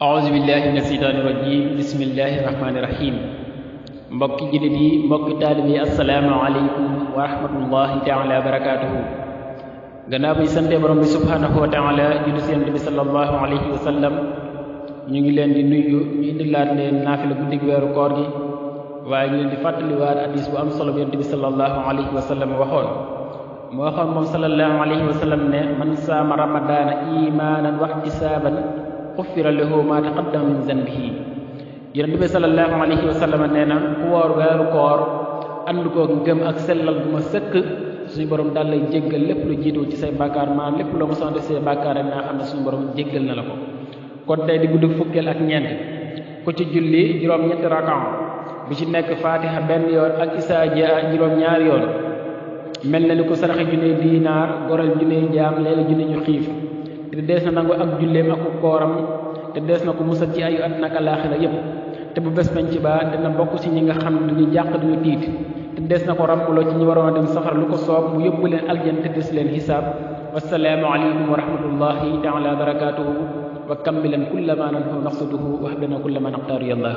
أعوذ بالله من الشيطان الرجيم بسم الله الرحمن الرحيم mbokki jullit yi mbokki taalibe yi assalaamu aleykum wa rahmatullahi taala wa barakaatuhu gannaaw bi sante borom bi subhaanahu wa taala julli si yonent bi sallallahu alayhi wa sallam ñu ngi leen di nuyu ñu indilaat leen naafila guddig weeru koor gi waaye ñu leen di fàttaliwaat hadiis bu am solo bi yonent bi sallallahu alayhi wa sallam waxoon moom sallallahu alayhi wa sallam ne man saama ramadaana imaanan wa ihtisaaban xuffira lahu maa taqaddama min zanbihi yonent bi sallallahu alayhi wa sallam nee na ku woor weeru koor ànd koog ngëm ak sellal bu ma sëkk suñu borom daal lay jéggal lépp lu jiitu ci say bàkkaar maanaam lépp loo mosoon def say bàkkaar rek naa xam ne suñu borom jéggal na la ko. kon tey di guddi fukkeel ak ñeent ku ci julli juróom-ñetti rakan bi ci nekk fatiha benn yoon ak isaa jaa juróom-ñaari yoon mel na ni ku saraxe junne diinaar goral junne jaam leela junne ñu xiif te dees na nangu ak julleem ak kooram te dees na ko musal ci ayu àddina ak alaaxira yépp te bu bés penc ba dina bokk ci ñi nga xam ne duñu jàq duñu tiit te des na ko ràmmuloo ci ñi waroon a dem safara lu ko soob mu yóbbu leen aljan te des leen xisaab wassalaamu aleykum wa rahmatullahi taala wa barakaatuhu wa kammilan kulla ma nanhu naqsuduhu wa habdana kulla ma naqtaaru yallah